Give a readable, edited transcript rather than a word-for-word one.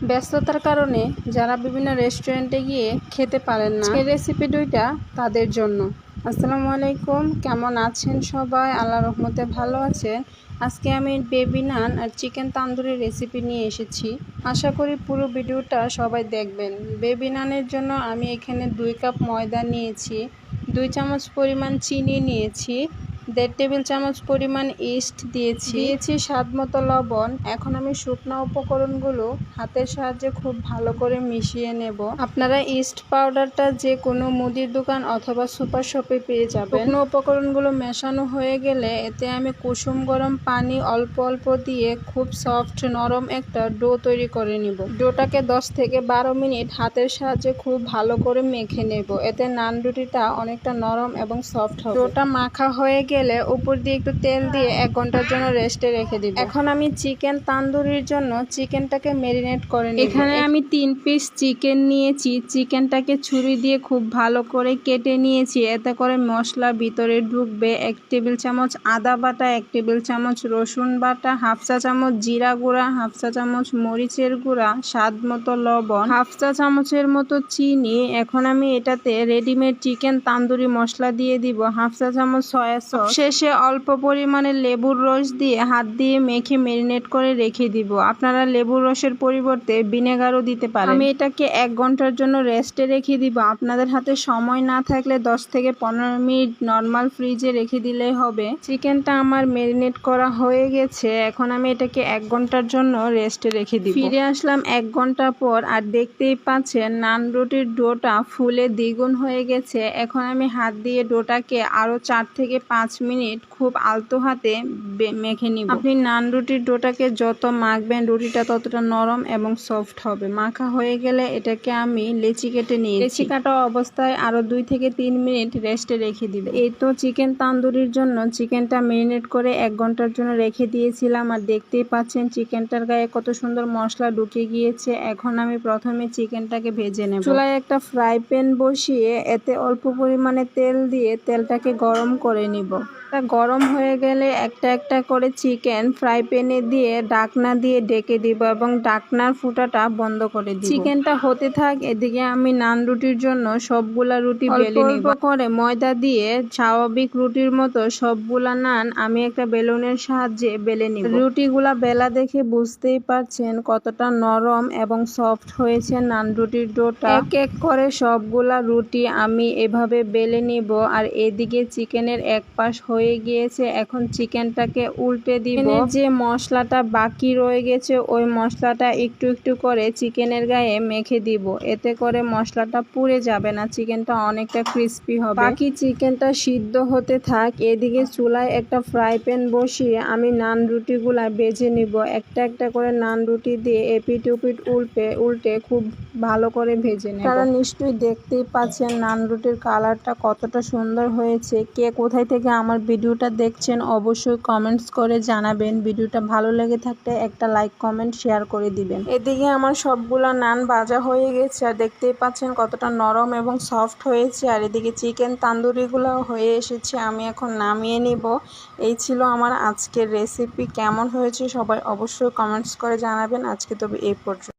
ব্যস্ততার কারণে যারা বিভিন্ন রেস্টুরেন্টে গিয়ে খেতে পারেন না, সেই রেসিপি দুইটা তাদের জন্য। আসসালামু আলাইকুম, কেমন আছেন সবাই? আল্লাহর রহমতে ভালো আছেন। আজকে আমি বেবি নান আর চিকেন তান্দুরি রেসিপি নিয়ে এসেছি। আশা করি পুরো ভিডিওটা সবাই দেখবেন। বেবি নানের জন্য আমি এখানে 2 কাপ ময়দা নিয়েছি, 2 চামচ পরিমাণ চিনি নিয়েছি, 1.5 টেবিল চামচ পরিমাণ ইস্ট দিয়েছি স্বাদ মতো লবণ। এখন আমি শুকনো উপকরণগুলো হাতের সাহায্যে খুব ভালো করে মিশিয়ে নেব। আপনারা ইস্ট পাউডারটা যে কোনো মুদির দোকান অথবা সুপার শপে পেয়ে যাবেন। শুকনো উপকরণগুলো মেশানো হয়ে গেলে এতে আমি কুসুম গরম পানি অল্প অল্প দিয়ে খুব সফট নরম একটা ডো তৈরি করে নিব। ডোটাকে 10 থেকে 12 মিনিট হাতের সাহায্যে খুব ভালো করে মেখে নেব। এতে নান রুটিটা অনেকটা নরম এবং সফট হবে। ডোটা মাখা হয়ে গেলে উপর দিয়ে একটু তেল দিয়ে 1 ঘন্টার জন্য রেস্টে রেখে দিব। এখন আমি চিকেন তান্দুরির জন্য চিকেনটাকে ম্যারিনেট করে নিব। এখানে আমি 3 পিস চিকেন নিয়েছি। চিকেনটাকে ছুরি দিয়ে খুব ভালো করে কেটে নিয়েছি, এতে করে মশলা ভিতরে ঢুকবে। 1 টেবিল চামচ আদা বাটা, 1 টেবিল চামচ রসুন বাটা, হাফ চা চামচ জিরা গুঁড়া, হাফ চা চামচ মরিচের গুঁড়া, স্বাদ মতো লবণ, হাফ চা চামচের মতো চিনি। এখন আমি এটাতে রেডিমেড চিকেন তান্দুরি মশলা দিয়ে দিব, হাফ চা চামচ সয়া সস। শেষে অল্প পরিমাণে লেবুর রস দিয়ে হাত দিয়ে মেখে ম্যারিনেট করে রেখে দিব। আপনারা লেবুর রসের পরিবর্তে ভিনেগারও দিতে পারেন। আমি এটাকে 1 ঘন্টার জন্য রেস্টে রেখে দিব। আপনাদের হাতে সময় না থাকলে 10 থেকে 15 মিনিট নর্মাল ফ্রিজে রেখে দিলেই হবে। চিকেনটা আমার ম্যারিনেট করা হয়ে গেছে। এখন আমি এটাকে 1 ঘন্টার জন্য রেস্টে রেখে দিব। ফিরে আসলাম 1 ঘন্টা পর, আর দেখতেই পাচ্ছেন নান রুটির ডোটা ফুলে দ্বিগুণ হয়ে গেছে। এখন আমি হাত দিয়ে ডোটাকে আরো 4 থেকে 5 মিনিট খুব আলতো হাতে মেখে নিব। আপনি নান রুটির ডোটাকে যত মাখবেন রুটিটা ততটা নরম এবং সফট হবে। মাখা হয়ে গেলে এটাকে আমি লেচি কেটে নিয়েছি। লেচি কাটা অবস্থায় আরো 2 থেকে 3 মিনিট রেস্টে রেখে দিব। এই তো চিকেন তান্দুরির জন্য চিকেনটা ম্যারিনেট করে 1 ঘন্টার জন্য রেখে দিয়েছিলাম, আর দেখতেই পাচ্ছেন চিকেনটার গায়ে কত সুন্দর মশলা ঢুকে গিয়েছে। এখন আমি প্রথমে চিকেনটাকে ভেজে নেব। চুলায় একটা ফ্রাই প্যান বসিয়ে এতে অল্প পরিমাণে তেল দিয়ে তেলটাকে গরম করে নিব। গরম হয়ে গেলে একটা একটা করে চিকেন ফ্রাই প্যানে দিয়ে ঢাকনা দিয়ে ঢেকে দিব এবং ঢাকনার ফুটাটা বন্ধ করে দিব। চিকেনটা হতে থাক, এদিকে আমি নান রুটির জন্য সবগুলা রুটি বেলে নিব। অল্প করে ময়দা দিয়ে স্বাভাবিক রুটির মতো সবগুলা নান আমি একটা বেলুনের সাহায্যে বেলে নিব। রুটিগুলা বেলা দেখে বুঝতেই পারছেন কতটা নরম এবং সফট হয়েছে নান রুটির ডোটা। এক এক করে সবগুলা রুটি আমি এভাবে বেলে নিব। আর এদিকে চিকেনের এক পাশ হয়ে গিয়েছে। এখন চিকেনটাকে উল্টে দিব। যে মশলাটা বাকি রয়ে গেছে ওই মশলাটা একটু একটু করে চিকেনের গায়ে মেখে দিব। এতে করে মশলাটা পুড়ে যাবে না, চিকেনটা অনেকটা ক্রিস্পি হবে। বাকি চিকেনটা সিদ্ধ হতে থাক। এদিকে চুলায় একটা ফ্রাই প্যান বসিয়ে আমি নান রুটিগুলা ভেজে নিব। একটা একটা করে নান রুটি দিয়ে এপিট ওপিট উল্টে খুব ভালো করে ভেজে নেব। তারা নিশ্চয়ই দেখতেই পাচ্ছেন নান রুটির কালারটা কতটা সুন্দর হয়েছে। কে কোথায় থেকে আমার ভিডিওটা দেখছেন অবশ্যই কমেন্টস করে জানাবেন। ভিডিওটা ভালো লেগে থাকলে একটা লাইক কমেন্ট শেয়ার করে দিবেন। এদিকে আমার সবগুলা নান ভাজা হয়ে গেছে, আর দেখতেই পাচ্ছেন কতটা নরম এবং সফট হয়েছে। আর এদিকে চিকেন তান্দুরিগুলো হয়ে এসেছে, আমি এখন নামিয়ে নিব। এই ছিল আমার আজকের রেসিপি। কেমন হয়েছে সবাই অবশ্যই কমেন্টস করে জানাবেন। আজকে তবে এই পর্যন্ত।